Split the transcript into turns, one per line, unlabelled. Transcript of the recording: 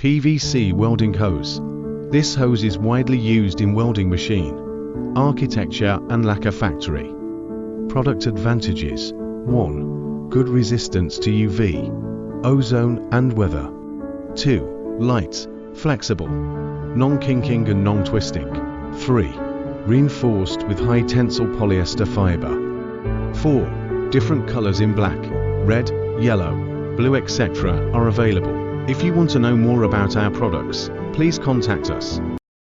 PVC welding hose. This hose is widely used in welding machine, architecture and lacquer factory. Product advantages: 1. Good resistance to UV, ozone and weather. 2. Light, flexible, non-kinking and non-twisting. 3. Reinforced with high tensile polyester fiber. 4. Different colors in black, red, yellow, blue etc. are available. If you want to know more about our products, please contact us.